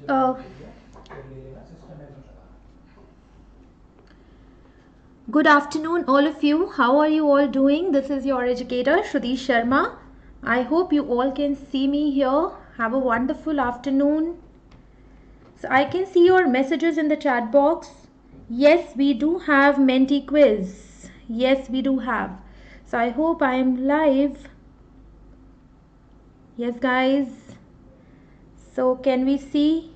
Uh, Good afternoon, all of you. How are you all doing? This is your educator, Shruti Sharma. I hope you all can see me here. Have a wonderful afternoon. So I can see your messages in the chat box. Yes, we do have Menti quiz. Yes, we do have. So I hope I am live. Yes, guys. So can we see?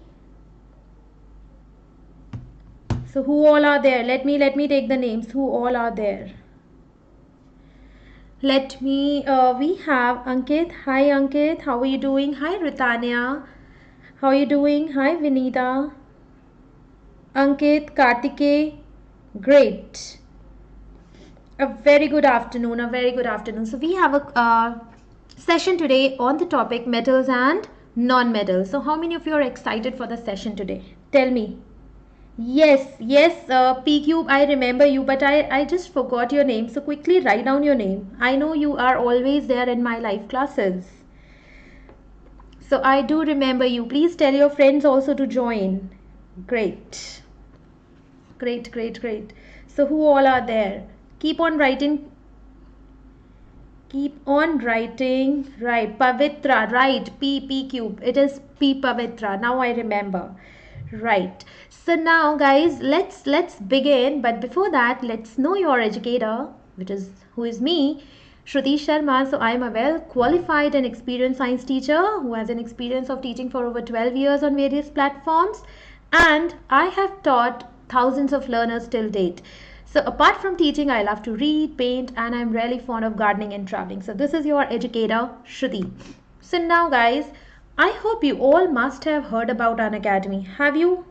So who all are there? Let me take the names. Who all are there? We have Ankit. Hi Ankit, how are you doing? Hi Ritania, how are you doing? Hi Vinita, Ankit, Kartike, great. A very good afternoon, So we have a session today on the topic metals and non-metals. So how many of you are excited for the session today? Tell me. Yes, P Cube, I remember you, but I just forgot your name. So quickly write down your name. I know you are always there in my live classes. So I do remember you. Please tell your friends also to join. Great. Great. So who all are there? Keep on writing. Right, Pavitra, right, P cube. It is P Pavitra. Now I remember. Right. So now guys, let's begin. But before that, let's know your educator, who is me, Shruti Sharma. So I am a well qualified and experienced science teacher who has an experience of teaching for over 12 years on various platforms, and I have taught thousands of learners till date. So apart from teaching, I love to read, paint, and I'm really fond of gardening and traveling. So this is your educator, Shruti. So now guys, I hope you all must have heard about Unacademy. Have you?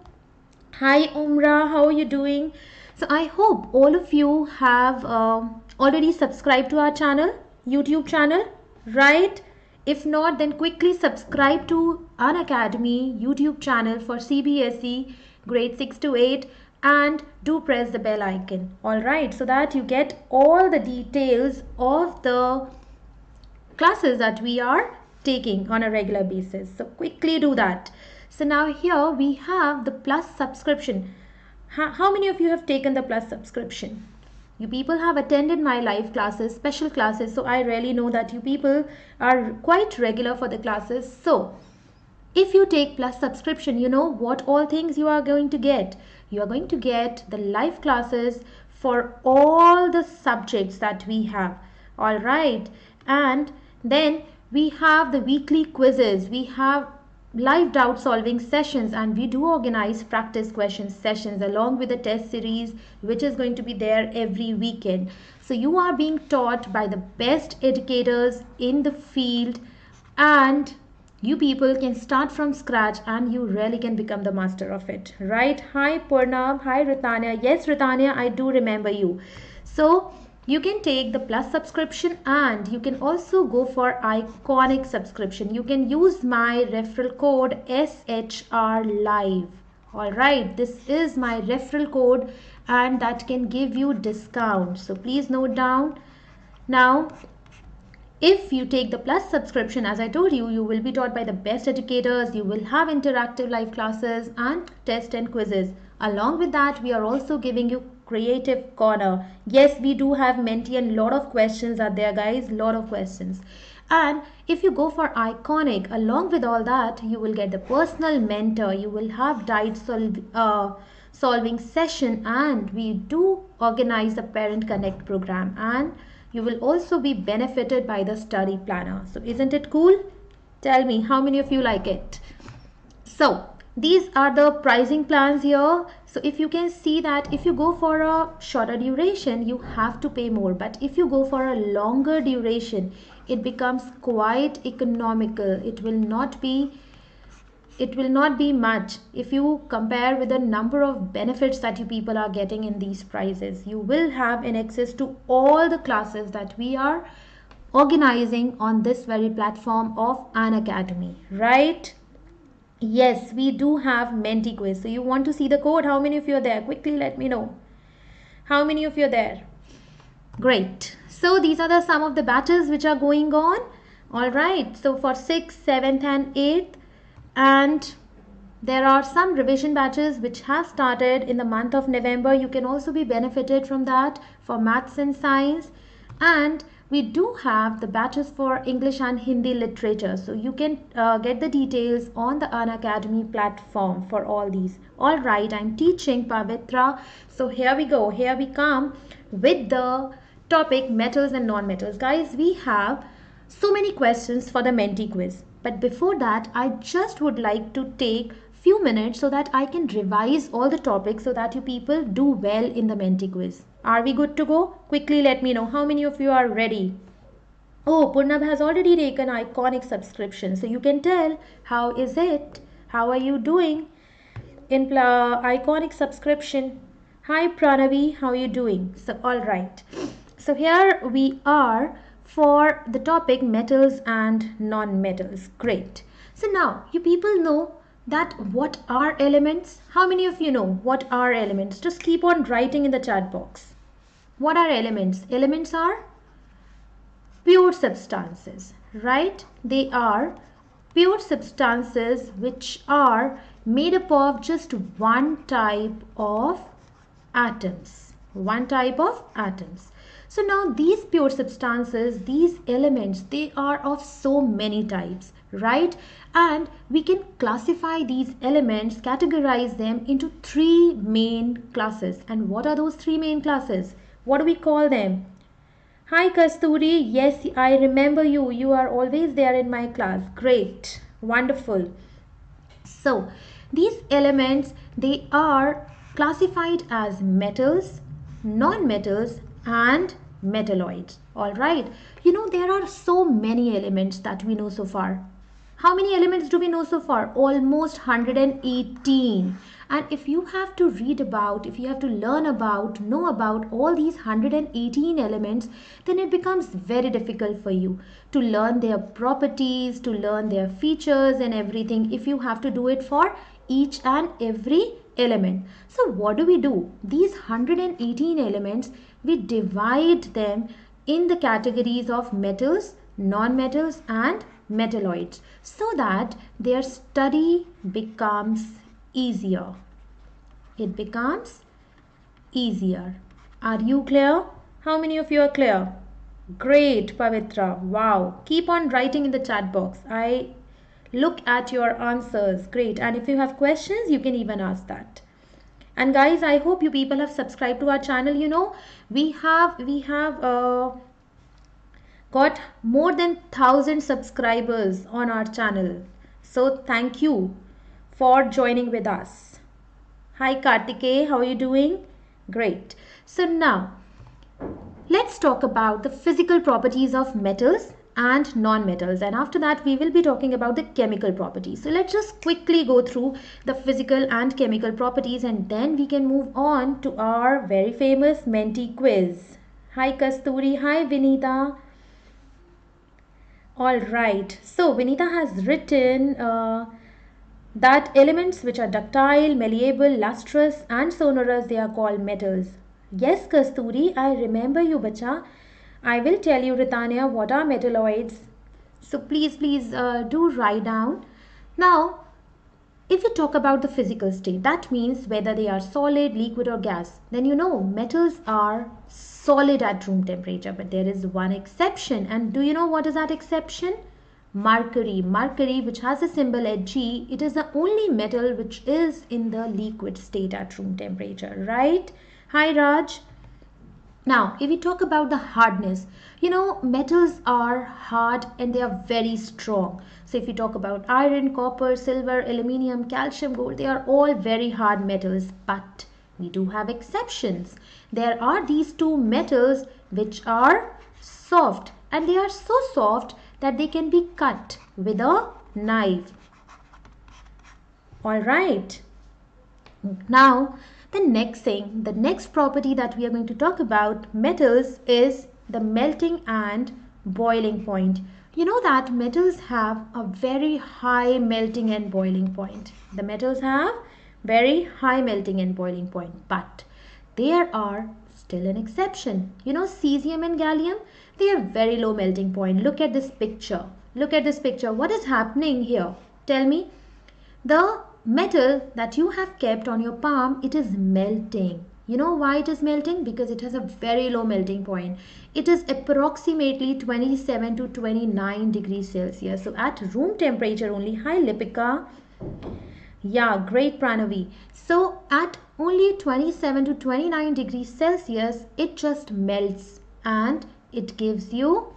Hi Umra, how are you doing? So I hope all of you have already subscribed to our channel, YouTube channel, right? If not, then quickly subscribe to Unacademy YouTube channel for CBSE grade 6 to 8, and do press the bell icon, alright, so that you get all the details of the classes that we are taking on a regular basis. So quickly do that. So now here we have the plus subscription. How many of you have taken the plus subscription? You people have attended my live classes, special classes, so I really know that you people are quite regular for the classes. So if you take plus subscription, you know what all things you are going to get. You are going to get the live classes for all the subjects that we have. All right. And then we have the weekly quizzes. We have live doubt solving sessions, and we do organize practice questions sessions along with the test series, which is going to be there every weekend. So you are being taught by the best educators in the field, and you people can start from scratch and you really can become the master of it, right? Hi Purnam, hi Ritania. Yes Ritania, I do remember you. So you can take the plus subscription, and you can also go for iconic subscription. You can use my referral code SHR live. All right, this is my referral code, and that can give you discount, so please note down. Now if you take the plus subscription, as I told you, you will be taught by the best educators. You will have interactive live classes and test and quizzes. Along with that, we are also giving you creative corner. Yes, we do have Menti, and lot of questions are there, guys. Lot of questions. And if you go for iconic, along with all that, you will get the personal mentor. You will have solving session, and we do organize the parent connect program, and you will also be benefited by the study planner. So isn't it cool? Tell me, how many of you like it? So these are the pricing plans here. So if you can see that if you go for a shorter duration, you have to pay more. But if you go for a longer duration, it becomes quite economical. It will not be much if you compare with the number of benefits that you people are getting in these prices. You will have an access to all the classes that we are organizing on this very platform of Unacademy, right? Yes, we do have Menti quiz. So you want to see the code? How many of you are there? Quickly let me know. How many of you are there? Great. So these are some of the batches which are going on. All right. So for 6th, 7th and 8th, and There are some revision batches which have started in the month of November. You can also be benefited from that for maths and science. And we do have the batches for English and Hindi literature. So you can get the details on the Unacademy platform for all these. All right, I'm teaching Pavitra. So here we go. Here we come with the topic metals and non-metals. Guys, we have so many questions for the Menti quiz. But before that, I just would like to take few minutes so that I can revise all the topics so that you people do well in the Menti quiz. Are we good to go? Quickly let me know how many of you are ready. Oh, Purnab has already taken iconic subscription. So you can tell how is it? How are you doing in iconic subscription? Hi Pranavi, how are you doing? So all right. So here we are for the topic metals and non-metals. Great. So now you people know that what are elements? How many of you know what are elements? Just keep on writing in the chat box. What are elements? Elements are pure substances, right? They are pure substances which are made up of just one type of atoms. One type of atoms. So now these pure substances, these elements, they are of so many types, right? And we can classify these elements, categorize them into three main classes. And what are those three main classes? What do we call them? Hi Kasturi, yes, I remember you. You are always there in my class. Great, wonderful. So these elements, they are classified as metals, non-metals and metalloids. All right. You know, there are so many elements that we know so far. How many elements do we know so far? Almost 118. And if you have to read about, if you have to learn about, know about all these 118 elements, then it becomes very difficult for you to learn their properties, to learn their features and everything if you have to do it for each and every element. So what do? These 118 elements, we divide them in the categories of metals, non-metals and metalloids so that their study becomes easier. It becomes easier. Are you clear? How many of you are clear? Great, Pavitra. Wow. Keep on writing in the chat box. I look at your answers. Great. And if you have questions, you can even ask that. And guys, I hope you people have subscribed to our channel. You know, we have got more than 1,000 subscribers on our channel. So thank you for joining with us. Hi Kartikeya, how are you doing? Great. So now let's talk about the physical properties of metals and non-metals, and after that we will be talking about the chemical properties. So let's just quickly go through the physical and chemical properties and then we can move on to our very famous Menti quiz. Hi Kasturi, hi Vinita. All right, so Vinita has written that elements which are ductile, malleable, lustrous and sonorous, they are called metals. Yes Kasturi, I remember you bacha. I will tell you Ritania what are metalloids. So please do write down. Now if you talk about the physical state, that means whether they are solid, liquid or gas, then you know metals are solid at room temperature, but there is one exception. And do you know what is that exception? Mercury. Mercury, which has a symbol Hg, it is the only metal which is in the liquid state at room temperature, right? Hi Raj. Now, if we talk about the hardness, you know, metals are hard and they are very strong. So if you talk about iron, copper, silver, aluminium, calcium, gold, they are all very hard metals, but we do have exceptions. There are these two metals which are soft, and they are so soft that they can be cut with a knife. All right. Now, the next property that we are going to talk about metals is the melting and boiling point. You know that metals have a very high melting and boiling point. The metals have very high melting and boiling point, but there are still an exception. You know, cesium and gallium, they have very low melting point. Look at this picture. Look at this picture. What is happening here? Tell me. The metal that you have kept on your palm, it is melting. You know why it is melting? Because it has a very low melting point. It is approximately 27 to 29 degrees Celsius. So at room temperature only, hi Lipika. Yeah, great Pranavi. So at only 27 to 29 degrees Celsius, it just melts and it gives you,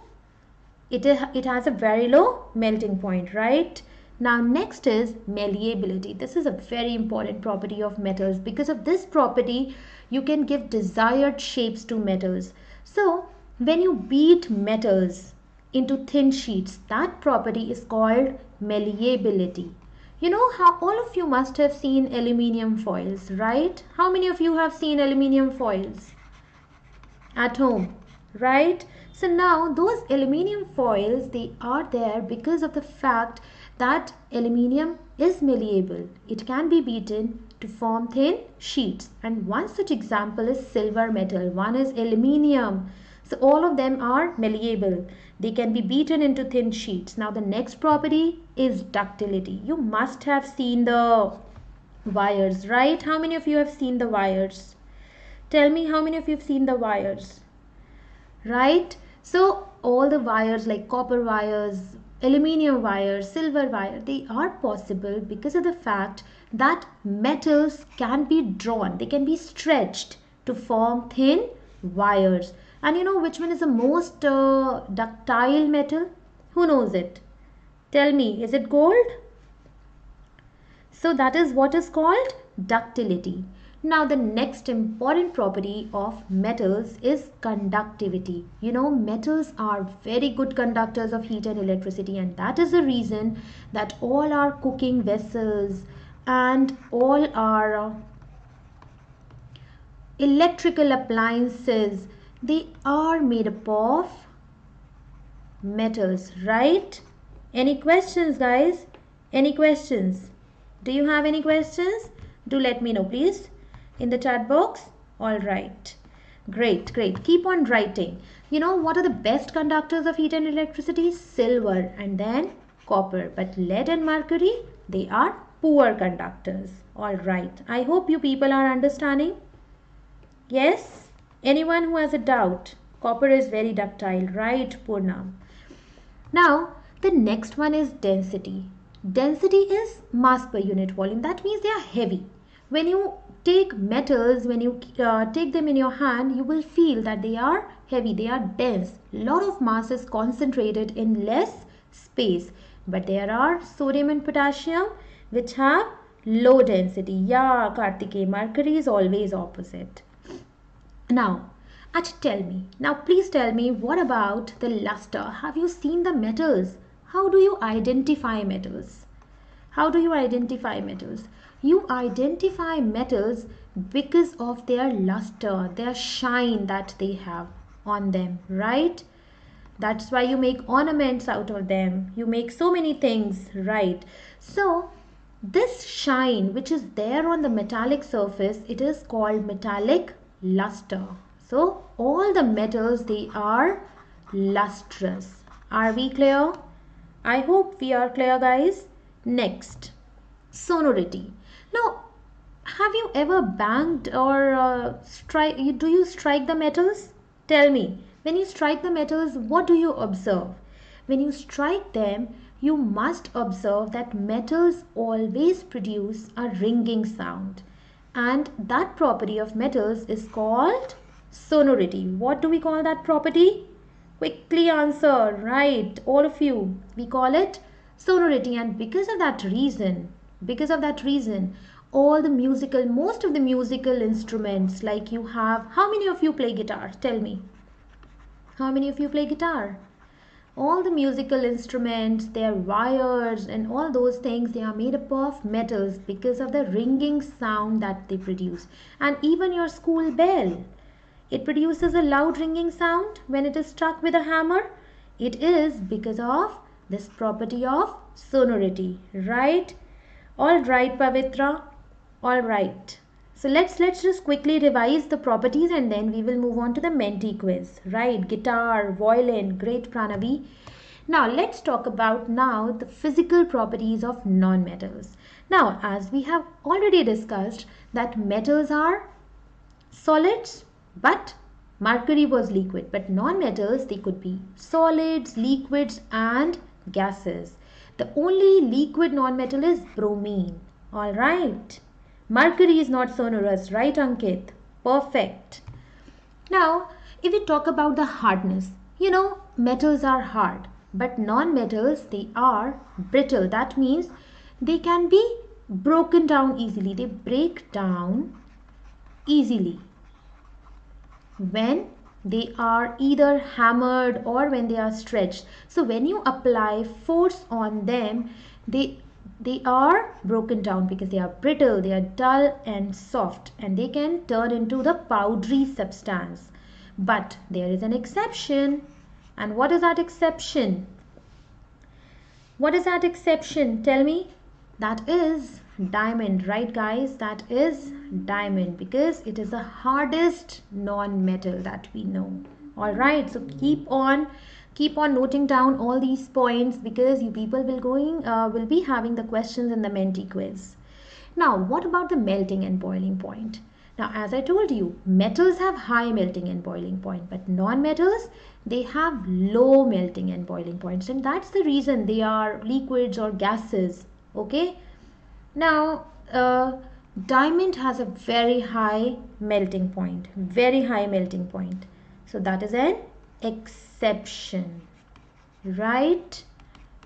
it has a very low melting point, right? Now next is malleability. This is a very important property of metals. Because of this property, you can give desired shapes to metals. So when you beat metals into thin sheets, that property is called malleability. You know how all of you must have seen aluminium foils, right? How many of you have seen aluminium foils at home, right? So now those aluminium foils, they are there because of the fact that aluminium is malleable. It can be beaten to form thin sheets, and one such example is silver metal. One is aluminium. So all of them are malleable. They can be beaten into thin sheets. Now the next property is ductility. You must have seen the wires, right? How many of you have seen the wires? Tell me how many of you have seen the wires, right? So all the wires like copper wires, aluminium wires, silver wire, they are possible because of the fact that metals can be drawn, they can be stretched to form thin wires. And you know which one is the most ductile metal? Who knows it? Tell me, is it gold? So that is what is called ductility. Now the next important property of metals is conductivity. You know, metals are very good conductors of heat and electricity, and that is the reason that all our cooking vessels and all our electrical appliances, they are made up of metals, right? Any questions, guys? Any questions? Do you have any questions? Do let me know, please, in the chat box. All right. Great, great. Keep on writing. You know what are the best conductors of heat and electricity? Silver and then copper. But lead and mercury, they are poor conductors. All right. I hope you people are understanding. Yes? Anyone who has a doubt? Copper is very ductile, right, Purnam? Now, the next one is density. Density is mass per unit volume. That means they are heavy. When you take metals, when you take them in your hand, you will feel that they are heavy, they are dense. Lot of mass is concentrated in less space. But there are sodium and potassium which have low density. Yeah, Kartike, mercury is always opposite. Now, please tell me, what about the luster? Have you seen the metals? How do you identify metals? How do you identify metals? You identify metals because of their luster, their shine that they have on them, right? That's why you make ornaments out of them. You make so many things, right? So, this shine which is there on the metallic surface, it is called metallic luster. So all the metals, they are lustrous. Are we clear? I hope we are clear, guys. Next, sonority. Now, have you ever banged or do you strike the metals? Tell me, when you strike the metals, what do you observe? When you strike them, you must observe that metals always produce a ringing sound. And that property of metals is called sonority. What do we call that property? Quickly answer, right? All of you. We call it sonority, and because of that reason, most of the musical instruments, like you have, how many of you play guitar? Tell me. How many of you play guitar? All the musical instruments, their wires and all those things, they are made up of metals because of the ringing sound that they produce. And even your school bell, it produces a loud ringing sound when it is struck with a hammer. It is because of this property of sonority, right? All right, Pavitra. All right. So let's just quickly revise the properties and then we will move on to the Menti quiz, right? Guitar, violin, great Pranavi. Now let's talk about now the physical properties of non-metals. Now, as we have already discussed that metals are solids, but mercury was liquid, but non-metals, they could be solids, liquids and gases. The only liquid non-metal is bromine. All right. Mercury is not sonorous, right, Ankit? Perfect. Now, if we talk about the hardness, metals are hard, but non-metals, they are brittle. That means they can be broken down easily. They break down easily when they are either hammered or when they are stretched. So when you apply force on them, they are broken down because they are brittle, they are dull and soft, and they can turn into the powdery substance. But there is an exception. And what is that exception? What is that exception? Tell me. That is diamond, right guys? That is diamond because it is the hardest non-metal that we know. All right, so keep on noting down all these points because you people will be having the questions in the Menti quiz. Now, what about the melting and boiling point? Now, as I told you, metals have high melting and boiling point, but non-metals, they have low melting and boiling points, and that's the reason they are liquids or gases. Okay. Now, diamond has a very high melting point, very high melting point. So that is an exception, right?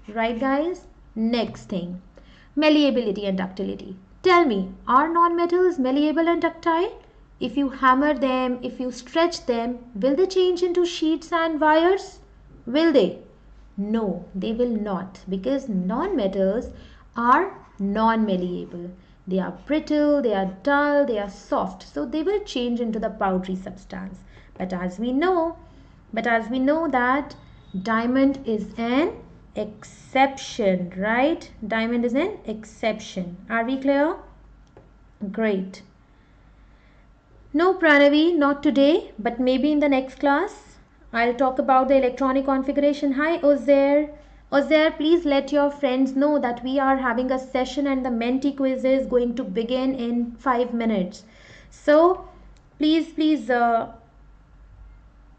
Right, guys? Next thing, malleability and ductility. Tell me, are non-metals malleable and ductile? If you hammer them, if you stretch them, will they change into sheets and wires? Will they? No, they will not, because non-metals are non-malleable. They are brittle, they are dull, they are soft, so they will change into the powdery substance. But as we know that diamond is an exception, right? Diamond is an exception. Are we clear? Great. No, Pranavi, not today, but maybe in the next class. I'll talk about the electronic configuration. Hi, Ozair. Ozair, please let your friends know that we are having a session and the Menti quiz is going to begin in 5 minutes. So, please,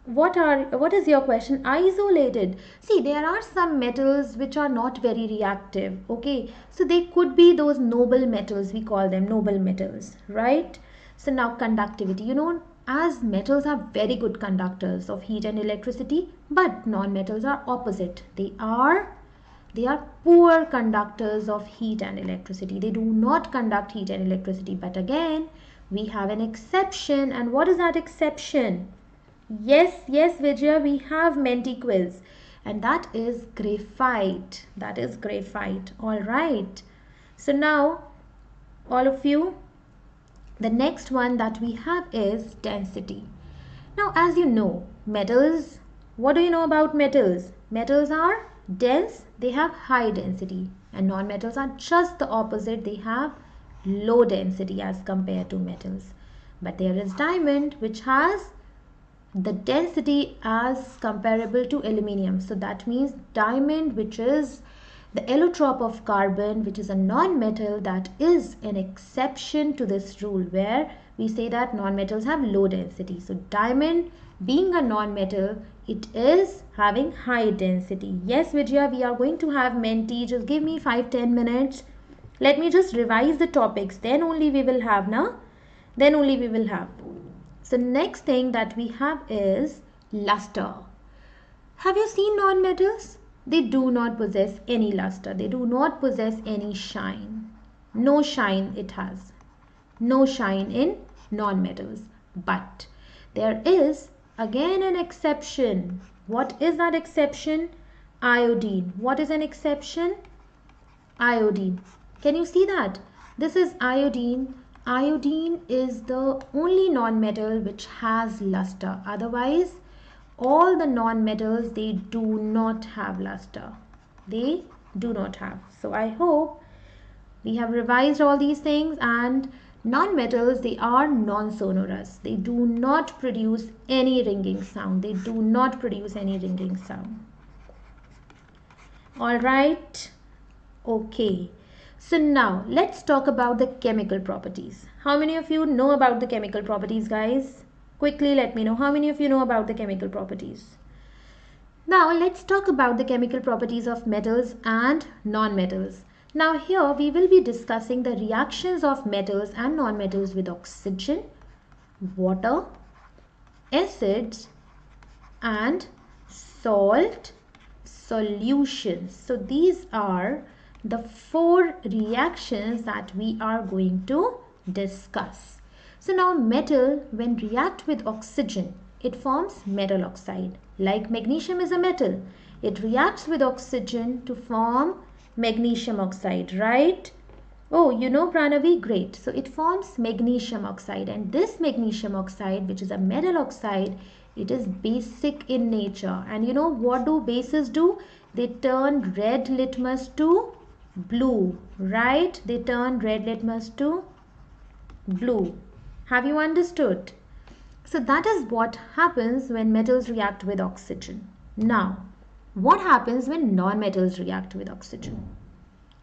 what is your question? Isolated. See, there are some metals which are not very reactive. Okay, so they could be those noble metals. We call them noble metals, right? So now conductivity. As metals are very good conductors of heat and electricity, but non-metals are opposite. They are poor conductors of heat and electricity. They do not conduct heat and electricity. But again, we have an exception. And what is that exception? Yes, Vijaya, we have Menti quiz. And that is graphite. That is graphite. All right. So now, all of you, the next one that we have is density. Now, as you know, metals, what do you know about metals? Metals are dense, they have high density, and non-metals are just the opposite. They have low density as compared to metals. But there is diamond, which has the density as comparable to aluminium. So that means diamond, which is the allotrope of carbon, which is a non-metal, that is an exception to this rule where we say that non-metals have low density. So diamond being a non-metal, it is having high density. Yes, Vijaya, we are going to have Menti. Just give me 5-10 minutes. Let me just revise the topics. Then only we will have now. Then only we will have. So next thing that we have is luster. Have you seen non-metals? They do not possess any luster. They do not possess any shine. No shine it has. No shine in non-metals. But there is again an exception. What is that exception? Iodine. What is an exception? Iodine. Can you see that? This is iodine. Iodine is the only non-metal which has luster. Otherwise, all the non-metals, they do not have luster. They do not have. So I hope we have revised all these things. And non-metals, they are non-sonorous. They do not produce any ringing sound. They do not produce any ringing sound. All right. Okay. So now let's talk about the chemical properties. How many of you know about the chemical properties, guys? Quickly let me know how many of you know about the chemical properties. Now let's talk about the chemical properties of metals and non-metals. Now here we will be discussing the reactions of metals and non-metals with oxygen, water, acids and salt solutions. So these are the 4 reactions that we are going to discuss. So now metal, when react with oxygen, it forms metal oxide. Like magnesium is a metal, it reacts with oxygen to form magnesium oxide, right? Oh, you know Pranavi, great. So it forms magnesium oxide, and this magnesium oxide, which is a metal oxide, it is basic in nature. And you know what do bases do? They turn red litmus to blue, right? They turn red litmus to blue. Have you understood? So that is what happens when metals react with oxygen. Now, what happens when non-metals react with oxygen?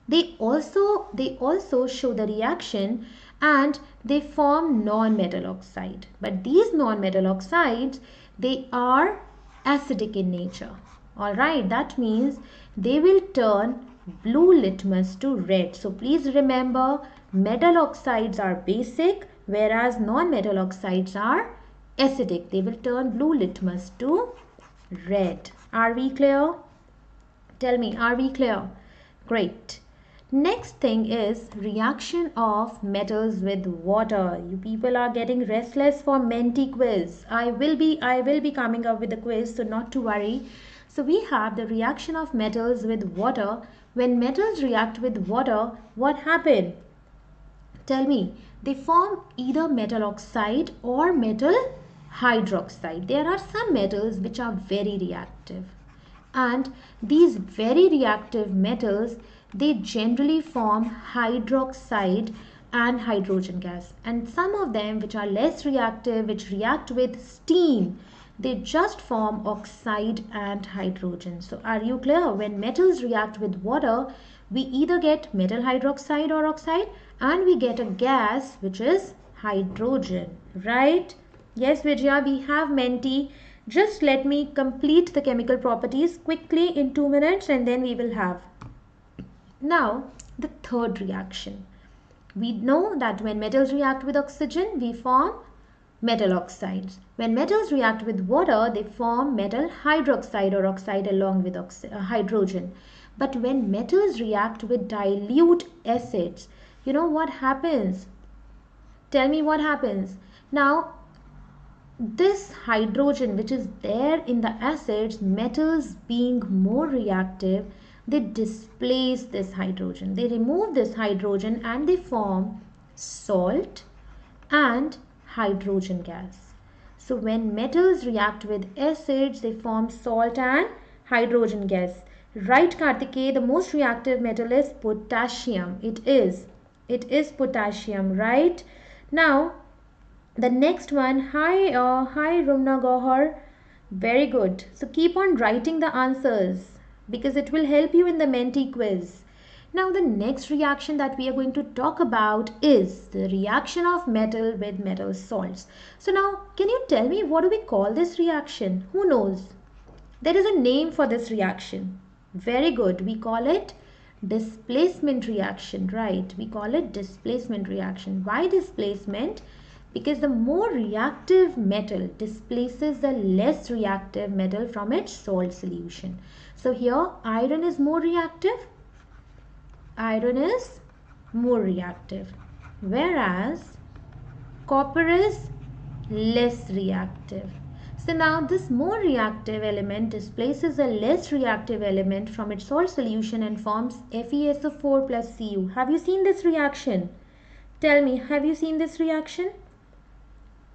They also show the reaction and they form non-metal oxide. But these non-metal oxides, they are acidic in nature. Alright, that means they will turn blue litmus to red. So please remember, metal oxides are basic, whereas non-metal oxides are acidic. They will turn blue litmus to red. Are we clear? Tell me, are we clear? Great. Next thing is reaction of metals with water. You people are getting restless for Menti quiz. I will be coming up with a quiz, so not to worry. So we have the reaction of metals with water. When metals react with water, what happens? Tell me, they form either metal oxide or metal hydroxide. There are some metals which are very reactive, and these very reactive metals, they generally form hydroxide and hydrogen gas, and some of them which are less reactive, which react with steam, they just form oxide and hydrogen. So are you clear? When metals react with water, we either get metal hydroxide or oxide, and we get a gas which is hydrogen, right? Yes, Vijaya, we have Menti. Just let me complete the chemical properties quickly in 2 minutes, and then we will have. Now, the third reaction. We know that when metals react with oxygen, we form metal oxides. When metals react with water, they form metal hydroxide or oxide along with hydrogen. But when metals react with dilute acids, you know what happens? Tell me what happens. Now, this hydrogen which is there in the acids, metals being more reactive, they displace this hydrogen. They remove this hydrogen and they form salt and hydrogen gas. So when metals react with acids, they form salt and hydrogen gas. Right, Kartikeya, the most reactive metal is potassium. It is potassium, right? Now, the next one, hi Rumna Gohar, very good. So keep on writing the answers because it will help you in the Menti quiz. Now the next reaction that we are going to talk about is the reaction of metal with metal salts. So now, can you tell me what do we call this reaction? Who knows? There is a name for this reaction. Very good. We call it displacement reaction, right? We call it displacement reaction. Why displacement? Because the more reactive metal displaces the less reactive metal from its salt solution. So here iron is more reactive. Iron is more reactive, whereas copper is less reactive. So now this more reactive element displaces a less reactive element from its salt solution and forms FeSO4 plus Cu. Have you seen this reaction? Tell me, have you seen this reaction?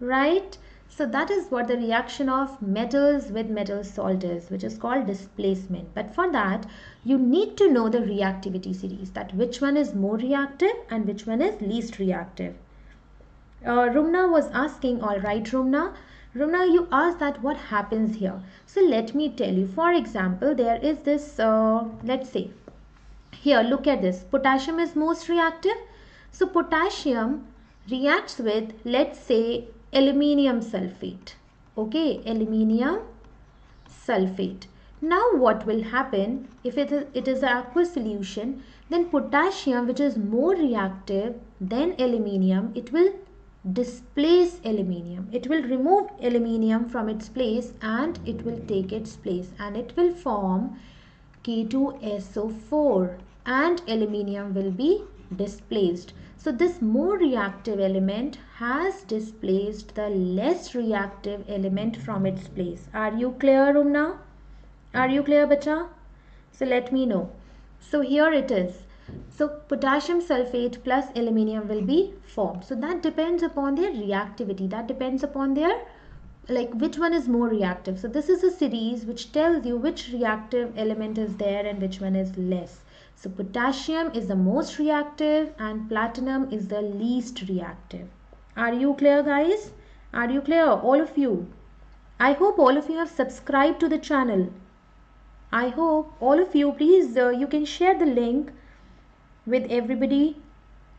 Right? So that is what the reaction of metals with metal salt is, which is called displacement. But for that, you need to know the reactivity series, that which one is more reactive and which one is least reactive. Rumna was asking, all right, Rumna, you asked that what happens here. So let me tell you, for example, there is this, let's say, Here, look at this. Potassium is most reactive. So potassium reacts with, let's say, aluminium sulfate. Okay, aluminium sulfate. Now what will happen if it is an aqueous solution, then potassium, which is more reactive than aluminium, it will displace aluminium. It will remove aluminium from its place and it will take its place and it will form K2SO4 and aluminium will be displaced. So this more reactive element has displaced the less reactive element from its place. Are you clear, Umna? Are you clear, bacha? So let me know. So here it is. So potassium sulfate plus aluminium will be formed. So that depends upon their reactivity. That depends upon their, like, which one is more reactive. So this is a series which tells you which reactive element is there and which one is less. So potassium is the most reactive and platinum is the least reactive. Are you clear, guys? Are you clear, all of you? I hope all of you have subscribed to the channel. I hope all of you, please, you can share the link with everybody,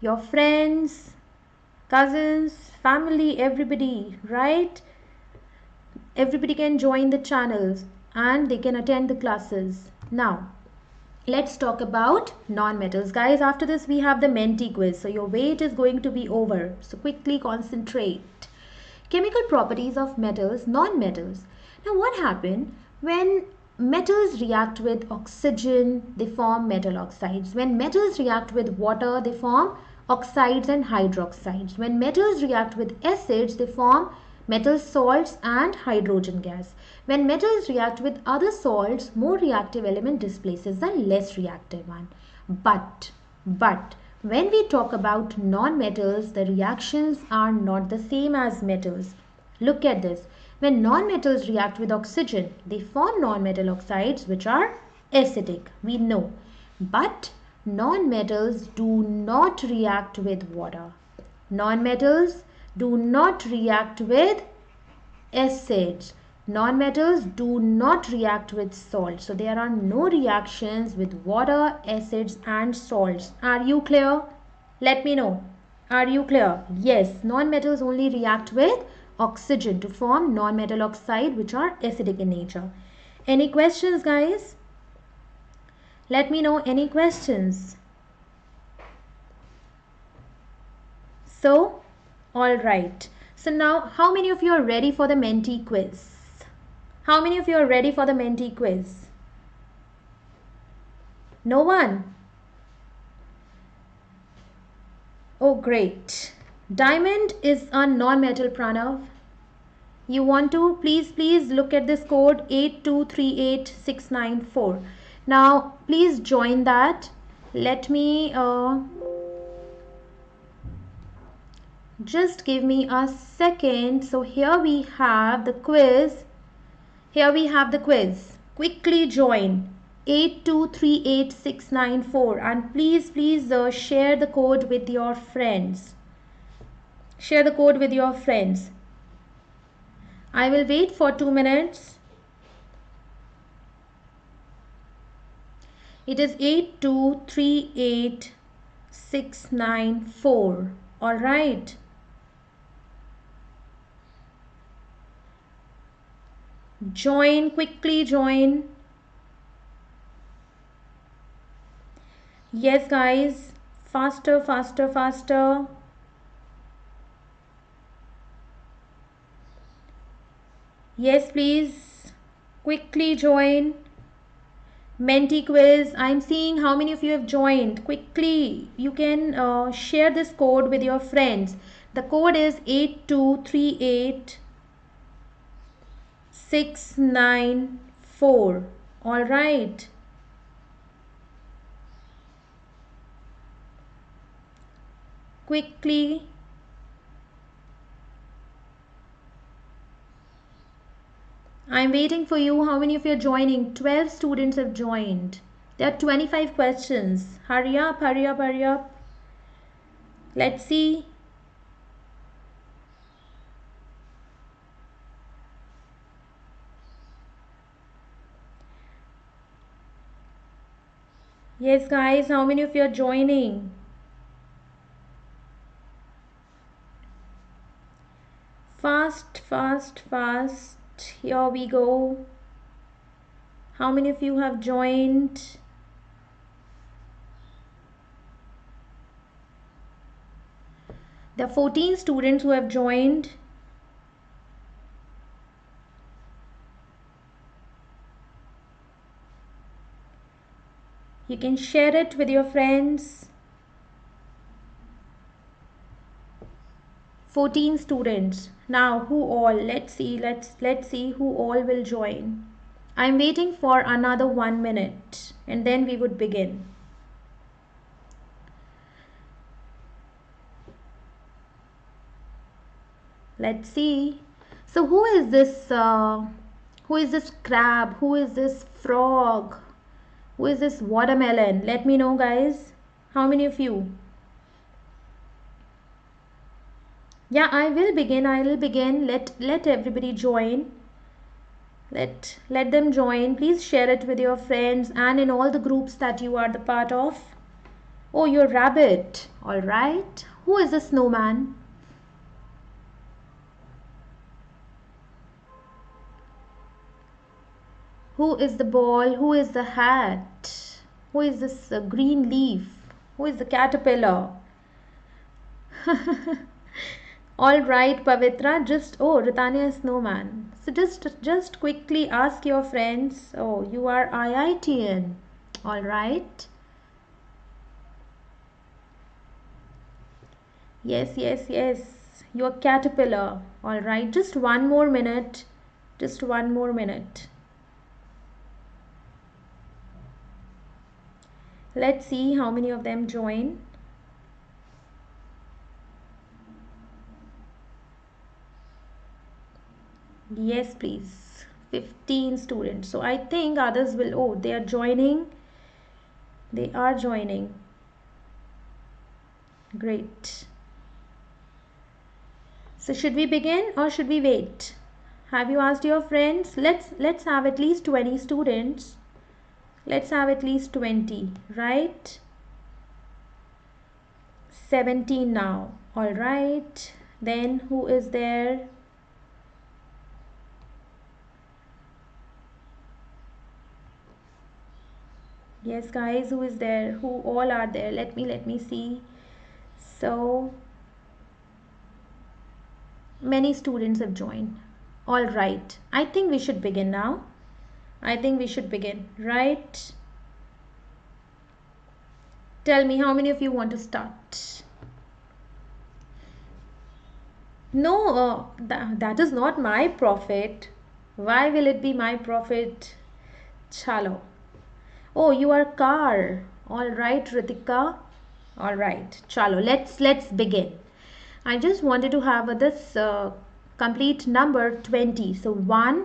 your friends, cousins, family, everybody, right? Everybody can join the channels and they can attend the classes. Now, let's talk about non-metals. Guys, after this we have the Menti quiz. So your wait is going to be over. So quickly concentrate. Chemical properties of metals, non-metals. Now what happens when metals react with oxygen? They form metal oxides. When metals react with water, they form oxides and hydroxides. When metals react with acids, they form metal salts and hydrogen gas. When metals react with other salts, more reactive element displaces the less reactive one. But when we talk about non-metals, the reactions are not the same as metals. Look at this. When non-metals react with oxygen, they form non-metal oxides which are acidic, we know. But non-metals do not react with water. Non-metals do not react with acids. Non-metals do not react with salt. So there are no reactions with water, acids and salts. Are you clear? Let me know. Are you clear? Yes, non-metals only react with oxygen to form non-metal oxide which are acidic in nature. Any questions, guys? Let me know any questions. So, all right. So now, how many of you are ready for the Menti quiz? How many of you are ready for the Menti quiz? No one? Oh, great. Diamond is a non-metal, Pranav. You want to? Please look at this code 8238694. Now, please join that. Let me... just give me a second. So here we have the quiz. Here we have the quiz. Quickly join 8238694 and please share the code with your friends. Share the code with your friends. I will wait for 2 minutes. It is 8238694. All right. Join, quickly join. Yes, guys, faster. Yes, please, quickly join. Menti quiz. I'm seeing how many of you have joined. Quickly, you can share this code with your friends. The code is 8238694. All right. Quickly. I'm waiting for you. How many of you are joining? 12 students have joined. There are 25 questions. Hurry up. Let's see. Yes, guys, how many of you are joining? Fast, fast, fast. Here we go. How many of you have joined? There are 14 students who have joined. You can share it with your friends. 14 students. Now who all? Let's see who all will join. I'm waiting for another 1 minute and then we would begin. Let's see. So who is this crab? Who is this frog? Who is this watermelon? Let me know, guys. How many of you? Yeah, I will begin. Let everybody join. Let them join. Please share it with your friends and in all the groups that you are the part of. Oh, your rabbit. All right. Who is the snowman? Who is the ball? Who is the hat? Who is this green leaf? Who is the caterpillar? All right, Pavitra. Ritanya is snowman. So just quickly ask your friends. Oh, you are IITian. All right. Yes, yes, yes. You're caterpillar. All right. Just one more minute. Just one more minute. Let's see how many of them join. Yes, please. 15 students. So I think others will. Oh, they are joining. They are joining. Great. So should we begin or should we wait? Have you asked your friends? Let's have at least 20 students. Let's have at least 20, right? 17 now. All right. Then who is there? Yes, guys, who is there? Who all are there? Let me see. So many students have joined. All right. I think we should begin now. I think we should begin, right? Tell me how many of you want to start? No, that is not my profit. Why will it be my profit? Chalo. Oh, you are car. All right, Ritika. All right, chalo. Let's begin. I just wanted to have this complete number 20. So 1,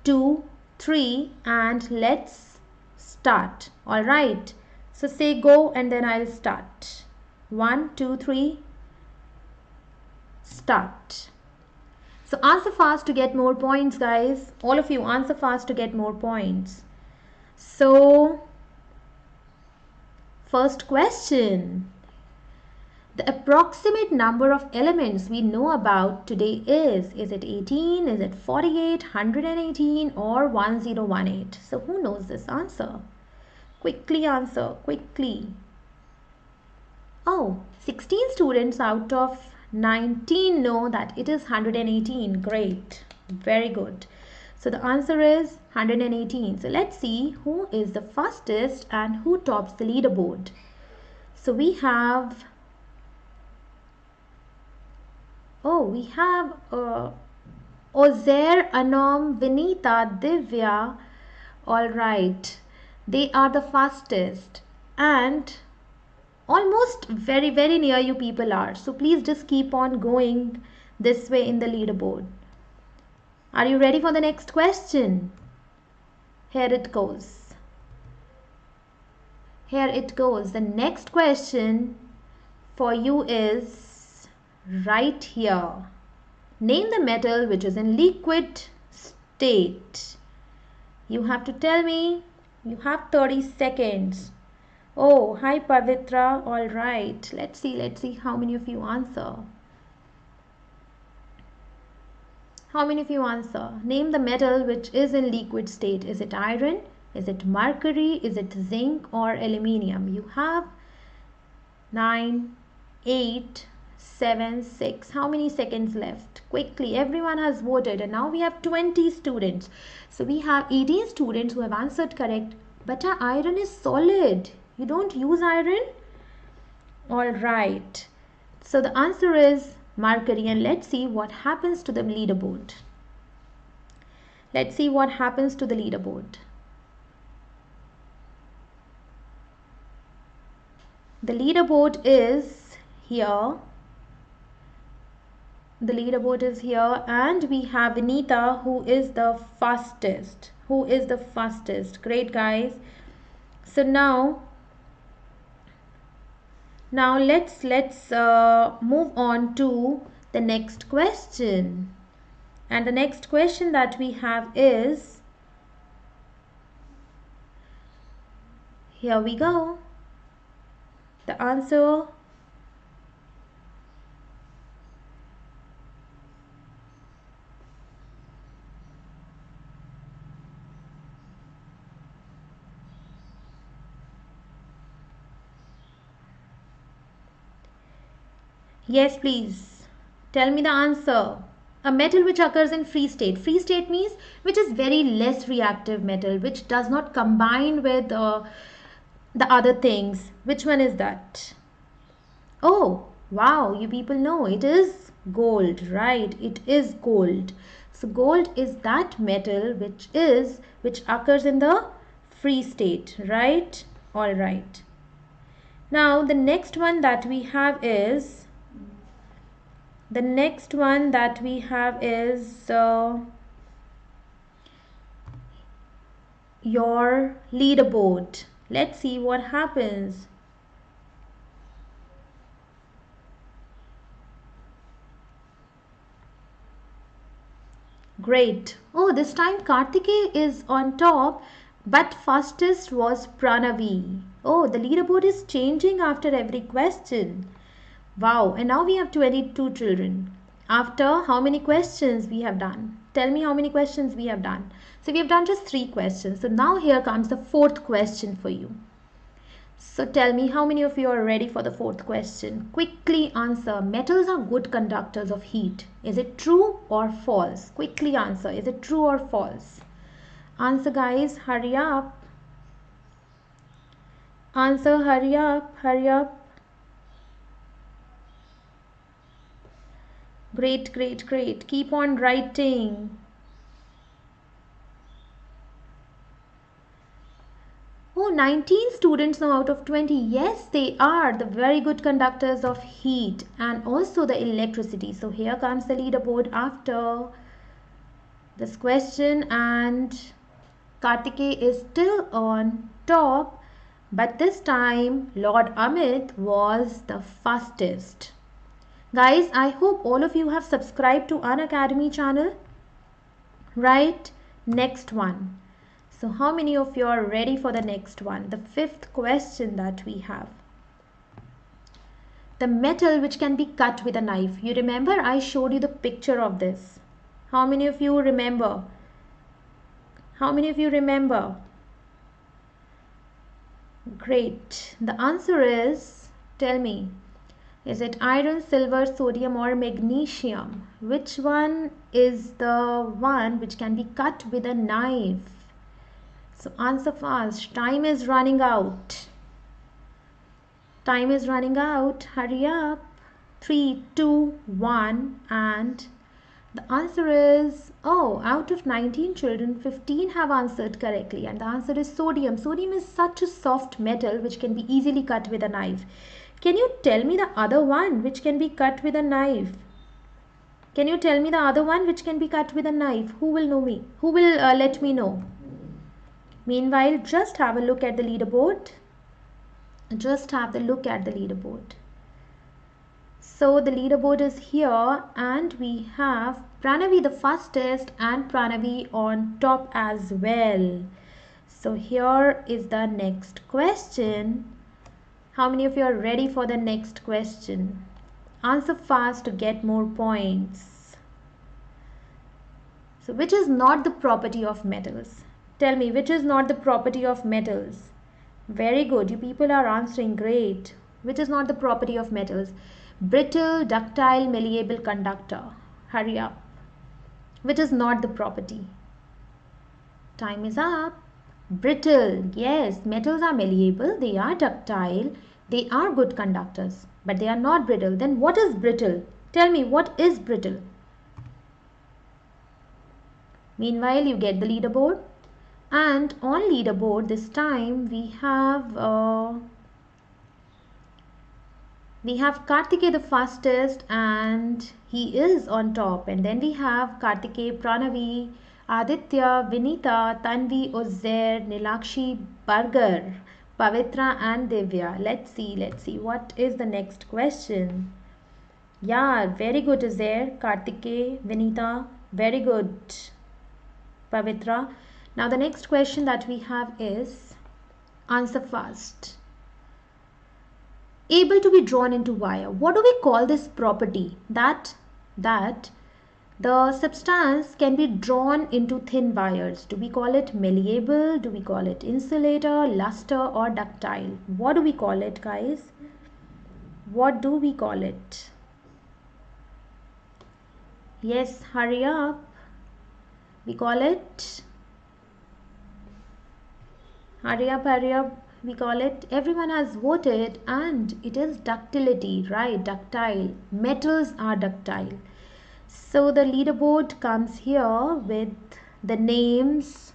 2, 3 and let's start. All right. So say go and then I'll start. 1, 2, 3. Start. So answer fast to get more points, guys. All of you answer fast to get more points. So first question. The approximate number of elements we know about today is it 18, is it 48, 118 or 1018? So who knows this answer? Quickly answer, quickly. Oh, 16 students out of 19 know that it is 118. Great, very good. So the answer is 118. So let's see who is the fastest and who tops the leaderboard. So we have Ozair, Anom, Vinita, Divya. All right, they are the fastest and almost very near you people are. So please just keep on going this way in the leaderboard. Are you ready for the next question? Here it goes. Here it goes. The next question for you is right here. Name the metal which is in liquid state. You have to tell me. You have 30 seconds. Oh, hi Pavitra. All right. Let's see how many of you answer. How many of you answer? Name the metal which is in liquid state. Is it iron? Is it mercury? Is it zinc or aluminium? You have 9, 8, 7, 6. How many seconds left? Quickly, everyone has voted, and now we have 20 students. So we have 18 students who have answered correct. But our iron is solid. You don't use iron? All right. So the answer is mercury, and let's see what happens to the leaderboard. Let's see what happens to the leaderboard. The leaderboard is here. The leaderboard is here, and we have Vinita, who is the fastest. Who is the fastest? Great, guys. So now let's move on to the next question. And the next question that we have is, here we go. The answer yes, please. Tell me the answer. A metal which occurs in free state. Free state means which is very less reactive metal, which does not combine with the other things. Which one is that? Oh, wow, you people know it is gold, right? It is gold. So gold is that metal which occurs in the free state, right? All right. Now the next one that we have is your leaderboard. Let's see what happens. Great. Oh, this time Kartikeya is on top, but fastest was Pranavi. Oh, the leaderboard is changing after every question. Wow, and now we have 22 children. After how many questions we have done? Tell me how many questions we have done. So we have done just 3 questions. So now here comes the 4th question for you. So tell me how many of you are ready for the 4th question. Quickly answer. Metals are good conductors of heat. Is it true or false? Quickly answer. Is it true or false? Answer, guys. Hurry up. Answer, hurry up. Hurry up. Great, great, great. Keep on writing. Oh, 19 students now out of 20. Yes, they are the very good conductors of heat and also the electricity. So here comes the leaderboard after this question, and Kartikeya is still on top, but this time Lord Amit was the fastest. Guys, I hope all of you have subscribed to Unacademy channel. Right? Next one. So how many of you are ready for the next one? The 5th question that we have. The metal which can be cut with a knife. You remember I showed you the picture of this. How many of you remember? How many of you remember? Great. The answer is, tell me, is it iron, silver, sodium or magnesium? Which one is the one which can be cut with a knife? So answer fast. Time is running out. Time is running out. Hurry up. 3, 2, 1, and the answer is, oh, out of 19 children, 15 have answered correctly, and the answer is sodium. Sodium is such a soft metal which can be easily cut with a knife. Can you tell me the other one which can be cut with a knife? Can you tell me the other one which can be cut with a knife? Who will know me? Who will let me know? Meanwhile, just have a look at the leaderboard. Just have the look at the leaderboard. So the leaderboard is here, and we have Pranavi the fastest and Pranavi on top as well. So here is the next question. How many of you are ready for the next question? Answer fast to get more points. So which is not the property of metals? Tell me, which is not the property of metals? Very good. You people are answering great. Which is not the property of metals? Brittle, ductile, malleable, conductor. Hurry up. Which is not the property? Time is up. Brittle. Yes, metals are malleable, they are ductile, they are good conductors, but they are not brittle. Then what is brittle? Tell me, what is brittle? Meanwhile, you get the leaderboard. And on leaderboard this time we have Kartikeya the fastest, and he is on top. And then we have Kartikeya, Pranavi, Aditya, Vinita, Tanvi, Uzair, Nilakshi, Bargar, Pavitra and Divya. Let's see what is the next question. Yeah, very good Uzair, Kartikeya, Vinita, very good Pavitra. Now the next question that we have is, answer fast. Able to be drawn into wire. What do we call this property? That the substance can be drawn into thin wires. Do we call it malleable? Do we call it insulator, luster or ductile? What do we call it, guys? What do we call it? Yes, hurry up. We call it, hurry up. We call it, everyone has voted, and it is ductility, right? Ductile. Metals are ductile. So the leaderboard comes here with the names,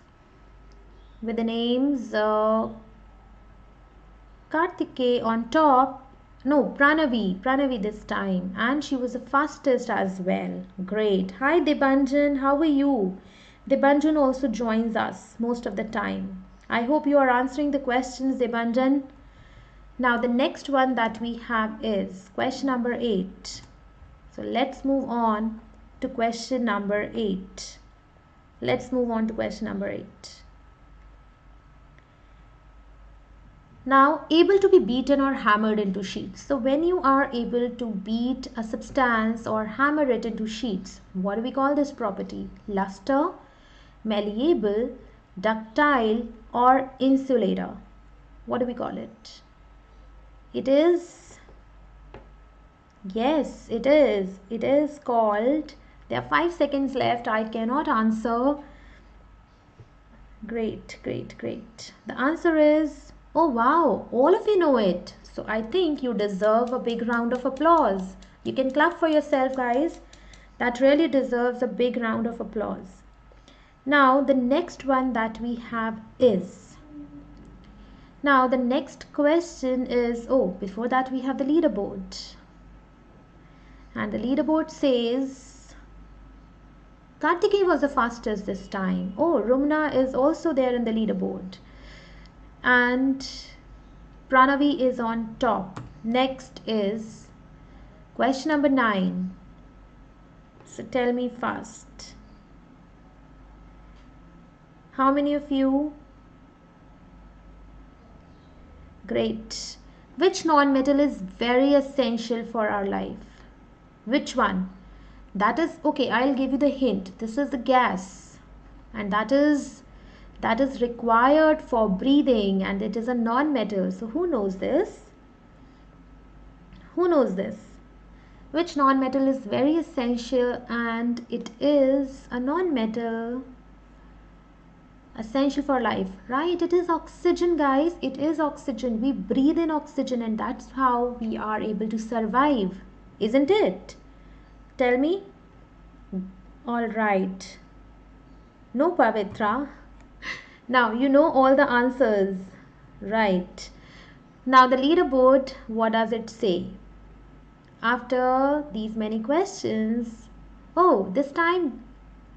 Kartikeya on top. No, Pranavi this time, and she was the fastest as well. Great. Hi Debanjan, how are you? Debanjan also joins us most of the time. I hope you are answering the questions, Debanjan. Now the next one that we have is question number 8. So let's move on to question number 8. Now, able to be beaten or hammered into sheets. So when you are able to beat a substance or hammer it into sheets, what do we call this property? Luster, malleable, ductile or insulator. What do we call it? It is, yes, it is called, there are 5 seconds left. I cannot answer. Great. The answer is, oh wow, all of you know it. So I think you deserve a big round of applause. You can clap for yourself, guys. That really deserves a big round of applause. Now the next one that we have is, now the next question is, oh, before that we have the leaderboard. And the leaderboard says Kartikeya was the fastest this time. Oh, Rumna is also there in the leaderboard. And Pranavi is on top. Next is question number 9. So tell me fast. How many of you? Great. Which non-metal is very essential for our life? Which one? That is, okay, I'll give you the hint. This is the gas, and that is required for breathing, and it is a non-metal. So who knows this? Which non-metal is very essential and it is a non-metal, essential for life, right? It is oxygen, guys. It is oxygen. We breathe in oxygen, and that's how we are able to survive, isn't it? Tell me. All right. No, Pavitra. Now you know all the answers, right? Now the leaderboard, what does it say? After these many questions, oh, this time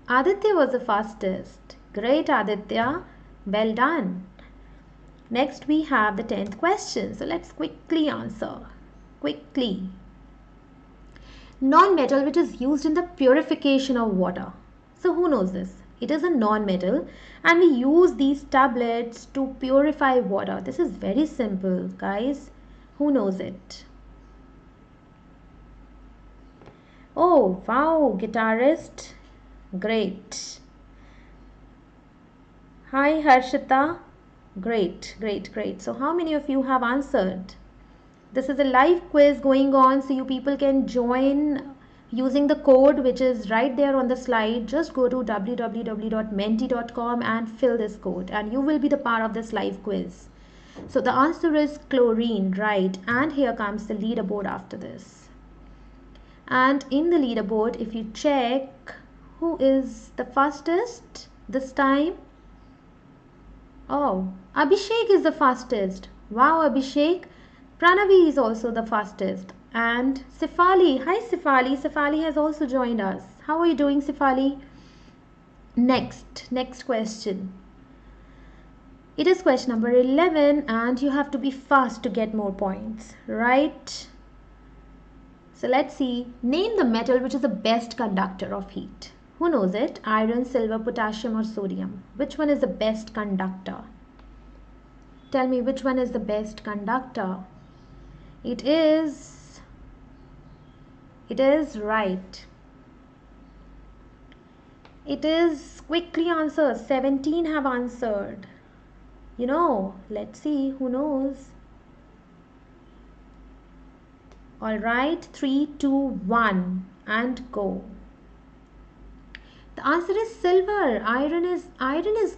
Aditya was the fastest. Great, Aditya. Well done. Next we have the 10th question. So let's quickly answer. Quickly. Non-metal which is used in the purification of water. So who knows this? It is a non-metal, and we use these tablets to purify water. This is very simple, guys. Who knows it? Oh, wow, guitarist. Great. Hi, Harshita. Great, great, great. So, how many of you have answered? This is a live quiz going on, so you people can join using the code which is right there on the slide. Just go to www.menti.com and fill this code, and you will be the part of this live quiz. So, the answer is chlorine, right? And here comes the leaderboard after this. And in the leaderboard, if you check who is the fastest this time. Oh, Abhishek is the fastest. Wow, Abhishek. Pranavi is also the fastest. And Sifali. Hi, Sifali. Sifali has also joined us. How are you doing, Sifali? Next question. It is question number 11 and you have to be fast to get more points, right? So let's see. Name the metal which is the best conductor of heat. Who knows it? Iron, silver, potassium or sodium? Which one is the best conductor? Tell me which one is the best conductor. It is right. It is, quickly answer. 17 have answered. Let's see who knows. All right, 3, 2, 1 and go. The answer is silver. Iron is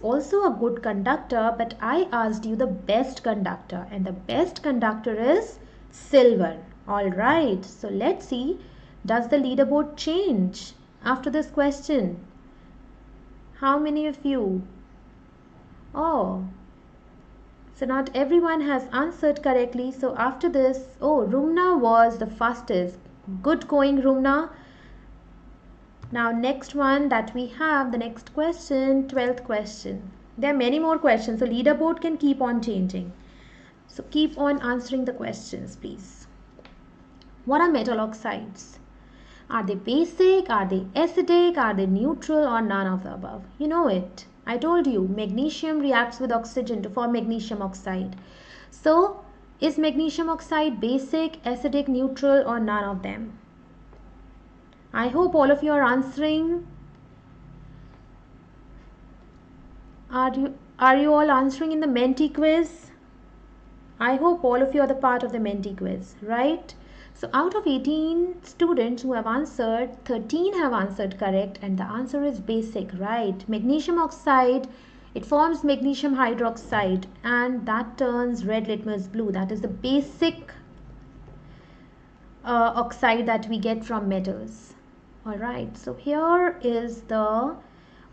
also a good conductor, but I asked you the best conductor, and the best conductor is silver. All right, so let's see, does the leaderboard change after this question? How many of you? Oh, so not everyone has answered correctly. So after this, Rumna was the fastest. Good going, Rumna. Now next one that we have, the next question, 12th question. There are many more questions, so leaderboard can keep on changing. So keep on answering the questions, please. What are metal oxides? Are they basic? Are they acidic? Are they neutral or none of the above? You know it. I told you, magnesium reacts with oxygen to form magnesium oxide. So, is magnesium oxide basic, acidic, neutral or none of them? I hope all of you are answering. Are you all answering in the Menti quiz? I hope all of you are the part of the Menti quiz, right? So out of 18 students who have answered, 13 have answered correct, and the answer is basic, right? Magnesium oxide, it forms magnesium hydroxide and that turns red litmus blue. That is the basic oxide that we get from metals. Alright, so here is the...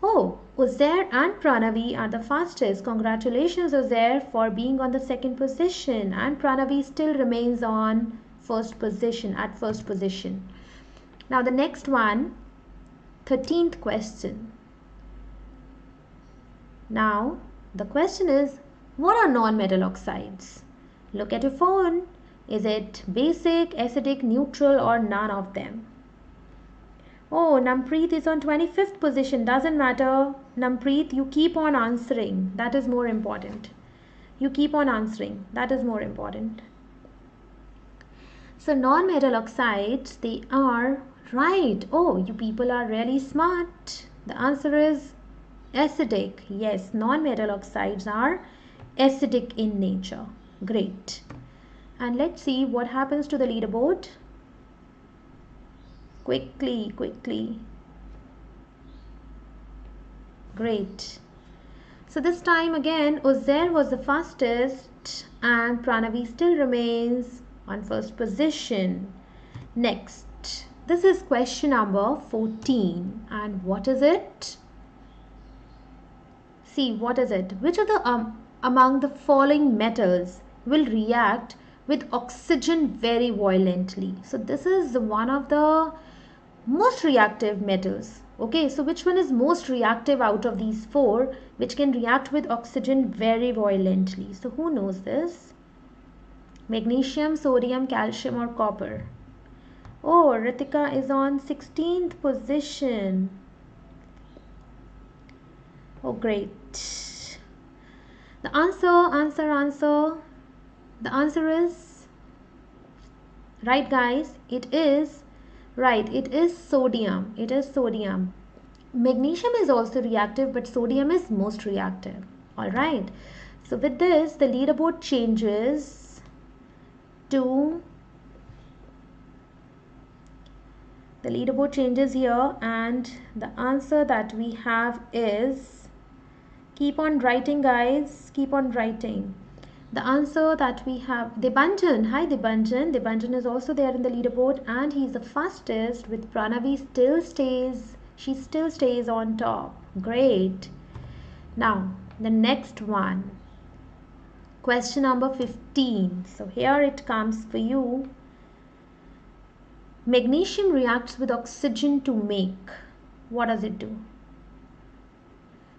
Oh, Uzair and Pranavi are the fastest. Congratulations, Uzair, for being on the second position. And Pranavi still remains on first position, at first position. Now the next one, 13th question. Now, the question is, what are non-metal oxides? Look at your phone. Is it basic, acidic, neutral or none of them? Oh, Nampreet is on 25th position. Doesn't matter. Nampreet, you keep on answering. That is more important. You keep on answering. That is more important. So, non-metal oxides, they are right. Oh, you people are really smart. The answer is acidic. Yes, non-metal oxides are acidic in nature. Great. And let's see what happens to the leaderboard. Quickly. Great. So this time again, Uzair was the fastest and Pranavi still remains on first position. Next, this is question number 14. And what is it? See, what is it? Which of the among the following metals will react with oxygen very violently? So this is one of the most reactive metals. Okay, so which one is most reactive out of these four which can react with oxygen very violently? So who knows this? Magnesium, sodium, calcium or copper? Oh, Ritika is on 16th position. Oh, great. The answer. The answer is Right, guys? It is, right, it is sodium. It is sodium. Magnesium is also reactive, but sodium is most reactive. All right. So with this, the leaderboard changes to, the leaderboard changes here, and the answer that we have is, keep on writing, guys, keep on writing. The answer that we have, Debanjan. Hi, Debanjan. Debanjan is also there in the leaderboard, and he's the fastest, with Pranavi she still stays on top. Great. Now, the next one. Question number 15. So here it comes for you. Magnesium reacts with oxygen to make. What does it do?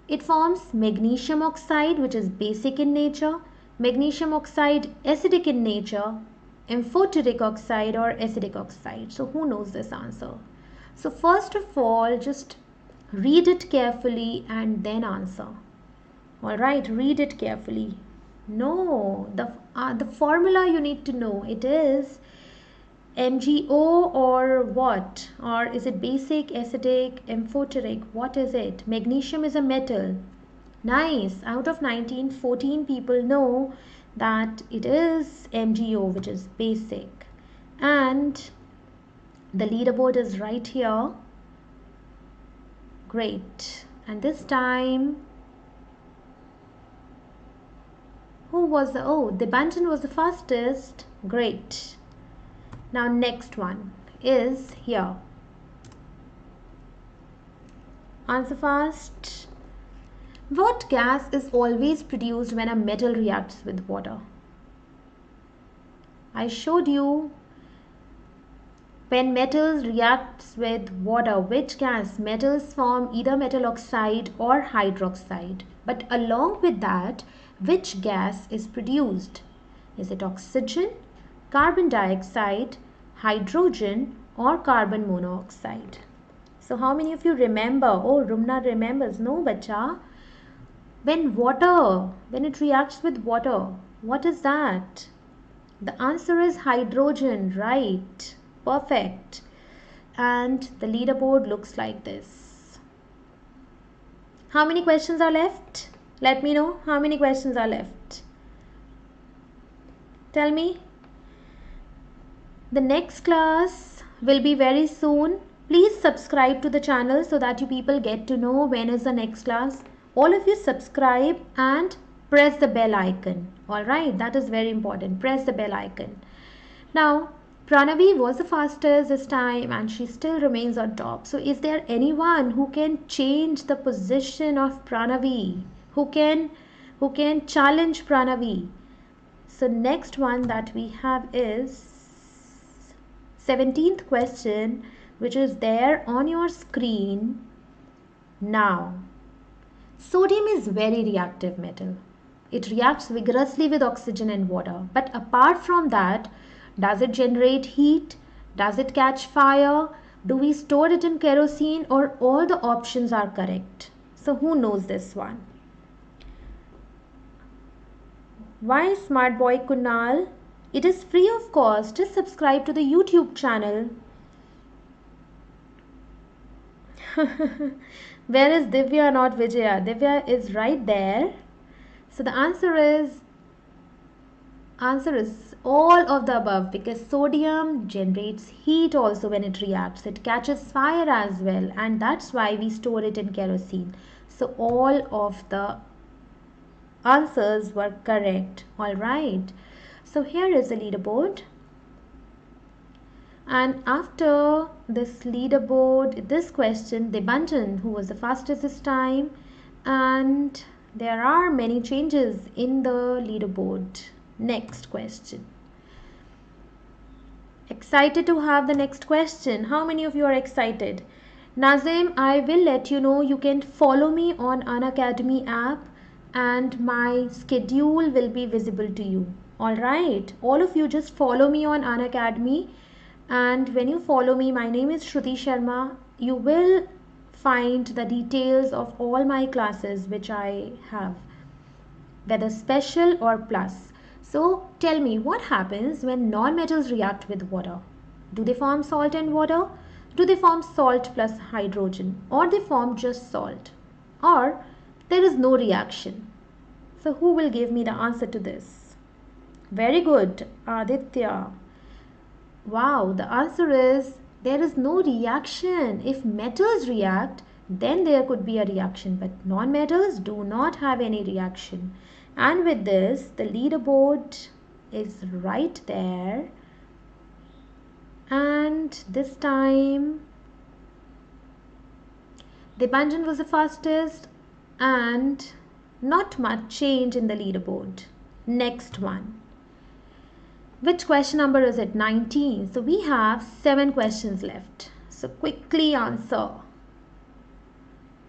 It forms magnesium oxide, which is basic in nature, magnesium oxide acidic in nature, amphoteric oxide or acidic oxide. So who knows this answer? So first of all, just read it carefully and then answer. All right, read it carefully. No, the formula you need to know. It is MgO or what? Or is it basic, acidic, amphoteric? What is it? Magnesium is a metal. Nice. Out of 19, 14 people know that it is MgO, which is basic. And the leaderboard is right here. Great. And this time, who was the, oh, Debanjan was the fastest. Great. Now next one is here. Answer fast. What gas is always produced when a metal reacts with water? I showed you when metals reacts with water, which gas? Metals form either metal oxide or hydroxide. But along with that, which gas is produced? Is it oxygen, carbon dioxide, hydrogen or carbon monoxide? So how many of you remember? Oh, Rumna remembers. No, bacha. When it reacts with water, what is that? The answer is hydrogen, right? Perfect. And the leaderboard looks like this. How many questions are left? Let me know how many questions are left. Tell me. The next class will be very soon. Please subscribe to the channel so that you people get to know when is the next class. All of you subscribe and press the bell icon. Alright, that is very important. Press the bell icon. Now, Pranavi was the fastest this time and she still remains on top. So is there anyone who can change the position of Pranavi? Who can challenge Pranavi? So next one that we have is 17th question, which is there on your screen now. Sodium is very reactive metal. It reacts vigorously with oxygen and water. But apart from that, does it generate heat? Does it catch fire? Do we store it in kerosene, or all the options are correct? So who knows this one? Why, smart boy Kunal? It is free of cost. Just subscribe to the YouTube channel. Where is Divya, not Vijaya? Divya is right there. So the answer is all of the above, because sodium generates heat also when it reacts. It catches fire as well, and that's why we store it in kerosene. So all of the answers were correct. All right. So here is the leaderboard. And after this leaderboard, this question, Debanjan, who was the fastest this time, and there are many changes in the leaderboard. Next question. Excited to have the next question? How many of you are excited? Nazim, I will let you know. You can follow me on Unacademy app and my schedule will be visible to you. Alright, all of you just follow me on Unacademy, and when you follow me, my name is Shruti Sharma. You will find the details of all my classes which I have, whether special or plus. So tell me, what happens when non-metals react with water? Do they form salt and water? Do they form salt plus hydrogen? Or they form just salt? Or there is no reaction? So who will give me the answer to this? Very good, Aditya. Wow, the answer is there is no reaction. If metals react, then there could be a reaction, but non-metals do not have any reaction. And with this, the leaderboard is right there. And this time, Debanjan was the fastest and not much change in the leaderboard. Next one. Which question number is it? 19. So we have 7 questions left. So quickly answer.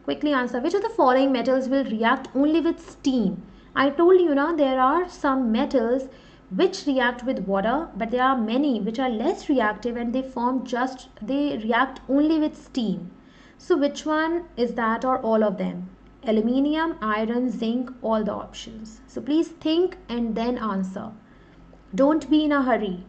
Quickly answer. Which of the following metals will react only with steam? I told you now there are some metals which react with water, but there are many which are less reactive and they react only with steam. So which one is that, or all of them? Aluminium, iron, zinc, all the options. So please think and then answer. Don't be in a hurry.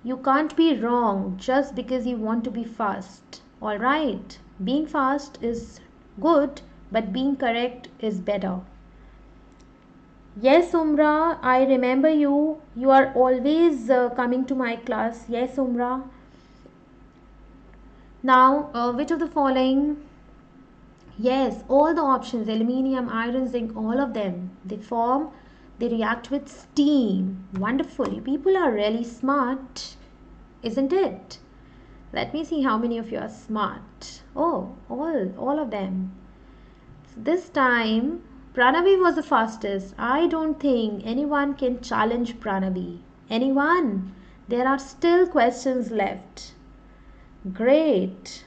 You can't be wrong just because you want to be fast. Alright, being fast is good, but being correct is better. Yes, Umra, I remember you. You are always coming to my class. Yes, Umra. Now, which of the following? Yes, all the options, aluminium, iron, zinc, all of them, they react with steam. Wonderful. You people are really smart, isn't it? Let me see how many of you are smart. Oh, all of them. So this time, Pranavi was the fastest. I don't think anyone can challenge Pranavi. Anyone? There are still questions left. Great.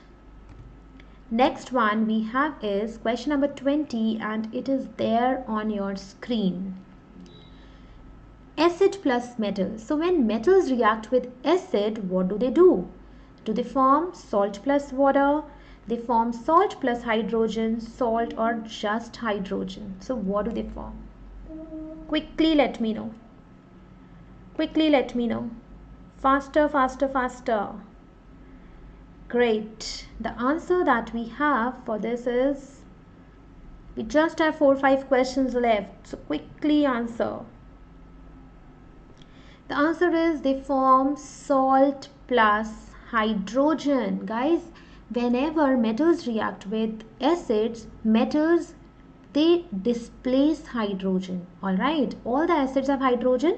Next one we have is question number 20, and it is there on your screen. Acid plus metal. So when metals react with acid, what do? Do they form salt plus water? They form salt plus hydrogen, salt, or just hydrogen? So what do they form? Quickly let me know. Quickly let me know. Faster, faster, faster. Great. The answer that we have for this is, we just have 4 or 5 questions left. So quickly answer. The answer is they form salt plus hydrogen. Guys, whenever metals react with acids, they displace hydrogen. Alright, all the acids have hydrogen,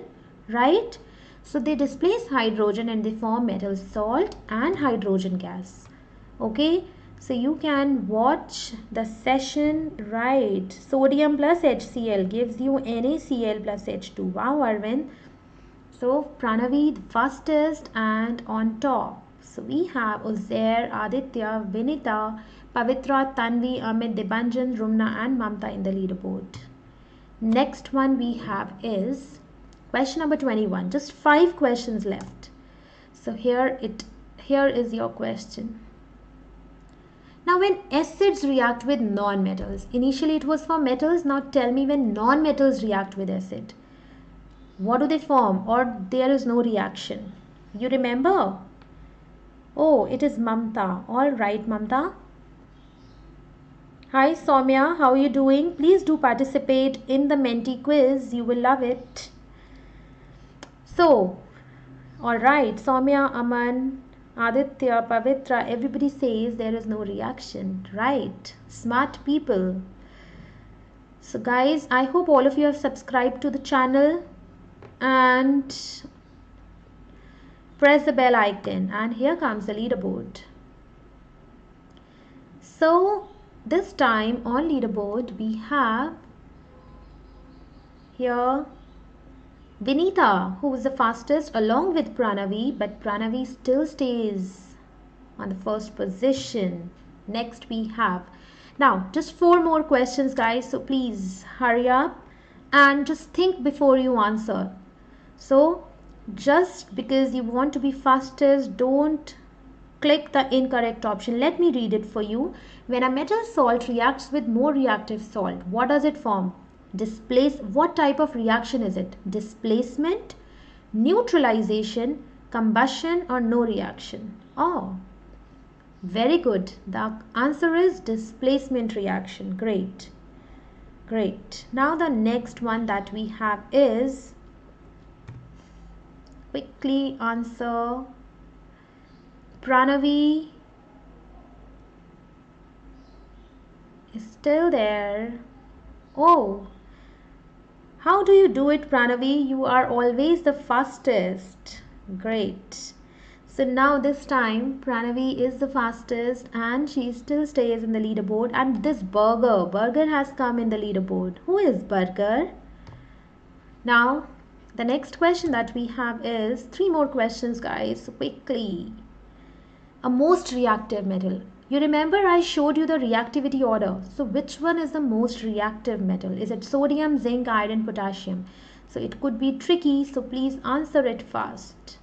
right? So they displace hydrogen and they form metal salt and hydrogen gas. Okay, so you can watch the session, right? Sodium plus HCl gives you NaCl plus H2. Wow, Arvind. So Pranavi the fastest and on top. So we have Uzair, Aditya, Vinita, Pavitra, Tanvi, Amit, Debanjan, Rumna and Mamta in the leaderboard. Next one we have is question number 21. Just 5 questions left. So here is your question. Now when acids react with non-metals, initially it was for metals. Now tell me, when non-metals react with acid, what do they form, or there is no reaction? You remember? Oh, it is Mamta. All right, Mamta. Hi Soumya, how are you doing? Please do participate in the Menti quiz. You will love it. So, all right, Soumya, Aman, Aditya, Pavitra, everybody says there is no reaction. Right, smart people. So guys, I hope all of you have subscribed to the channel and press the bell icon, and here comes the leaderboard. So this time on leaderboard we have here Vinita, who is the fastest along with Pranavi, but Pranavi still stays on the first position. Next we have, now just 4 more questions guys, so please hurry up and just think before you answer. So just because you want to be fastest, don't click the incorrect option. Let me read it for you. When a metal salt reacts with more reactive salt, what does it form? What type of reaction is it? Displacement, neutralization, combustion, or no reaction? Oh, very good. The answer is displacement reaction. Great. Great. Now the next one that we have is, quickly answer. Pranavi is still there. Oh, how do you do it, Pranavi? You are always the fastest. Great. So now this time Pranavi is the fastest and she still stays in the leaderboard. And this Burger has come in the leaderboard. Who is Burger? Now the next question that we have is 3 more questions, guys. Quickly. A most reactive metal. You remember I showed you the reactivity order. So which one is the most reactive metal? Is it sodium, zinc, iron, potassium? So it could be tricky, so please answer it fast.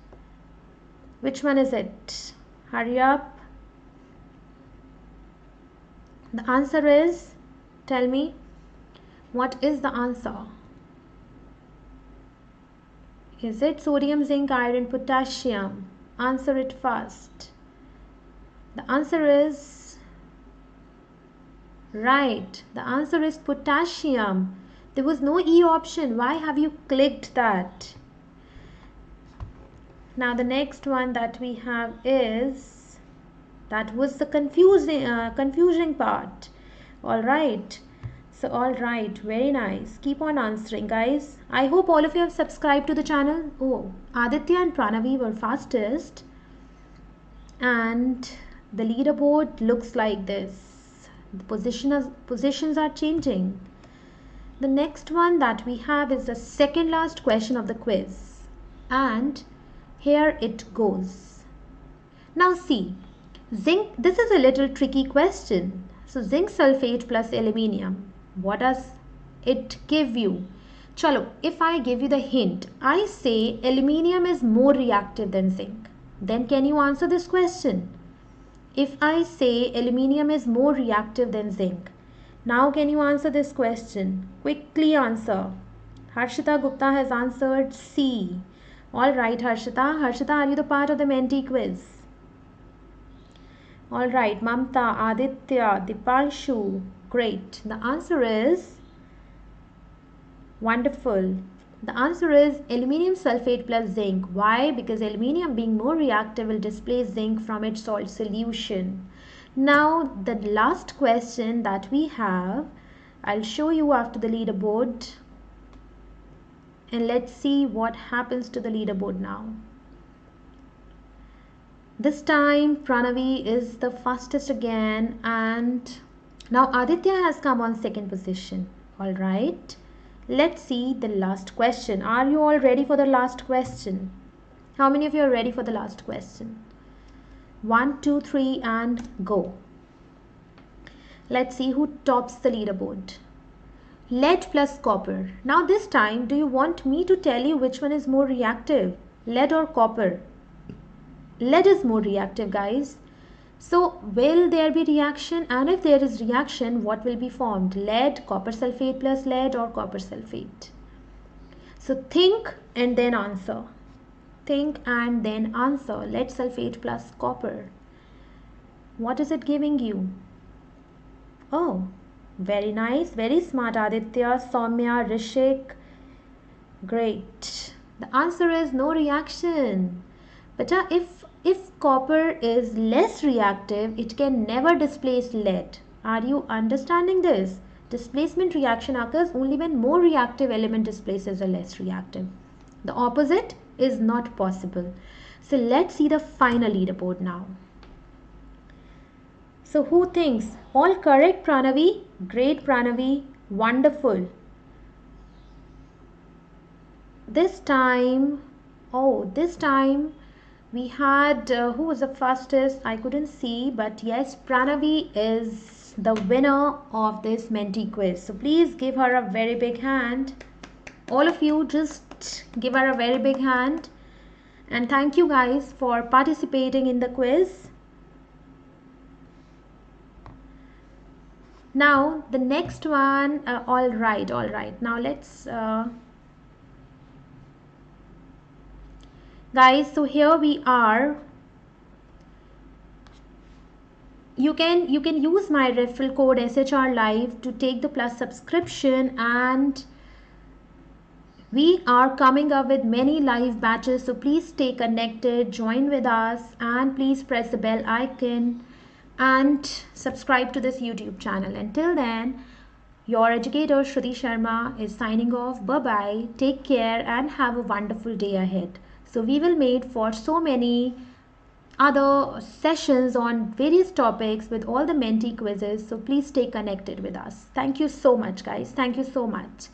Which one is it? Hurry up. The answer is, tell me, what is the answer? Is it sodium, zinc, iron, potassium? Answer it fast. The answer is right. The answer is potassium. There was no E option. Why have you clicked that? Now the next one that we have is, that was the confusing part. Alright. So alright, very nice. Keep on answering, guys. I hope all of you have subscribed to the channel. Oh, Aditya and Pranavi were fastest. And the leaderboard looks like this. The positions are changing. The next one that we have is the second last question of the quiz. And here it goes. Now see, zinc, this is a little tricky question. So zinc sulfate plus aluminium, what does it give you? Chalo, if I give you the hint, I say aluminium is more reactive than zinc. Then can you answer this question? If I say aluminium is more reactive than zinc, now can you answer this question? Quickly answer. Harshita Gupta has answered C. Alright, Harshita. Harshita, are you the part of the Menti quiz? Alright, Mamta, Aditya, Dipanshu. Great. The answer is wonderful. The answer is aluminium sulfate plus zinc. Why? Because aluminium being more reactive will displace zinc from its salt solution. Now the last question that we have, I'll show you after the leaderboard. And let's see what happens to the leaderboard now. This time Pranavi is the fastest again, and now Aditya has come on second position. Alright. Let's see the last question. Are you all ready for the last question? How many of you are ready for the last question? 1, 2, 3 and go. Let's see who tops the leaderboard. Lead plus copper. Now this time, do you want me to tell you which one is more reactive? Lead or copper? Lead is more reactive, guys. So will there be reaction? And if there is reaction, what will be formed? Lead, copper sulfate plus lead, or copper sulfate? So think and then answer. Think and then answer. Lead sulfate plus copper. What is it giving you? Oh, very nice. Very smart, Aditya, Soumya, Rishik. Great. The answer is no reaction. But if copper is less reactive, it can never displace lead. Are you understanding this? Displacement reaction occurs only when more reactive element displaces a less reactive. The opposite is not possible. So let's see the final leaderboard now. So who thinks? All correct, Pranavi? Great, Pranavi. Wonderful. This time we had, who was the fastest? I couldn't see, but yes, Pranavi is the winner of this Menti quiz. So please give her a very big hand. All of you just give her a very big hand. And thank you guys for participating in the quiz. Now the next one, all right, now let's guys, so here we are. You can use my referral code SHR Live to take the Plus subscription, and we are coming up with many live batches, so please stay connected, join with us, and please press the bell icon and subscribe to this YouTube channel. Until then, your educator Shruti Sharma is signing off. Bye bye. Take care and have a wonderful day ahead. So we will meet for so many other sessions on various topics with all the mentee quizzes. So please stay connected with us. Thank you so much, guys. Thank you so much.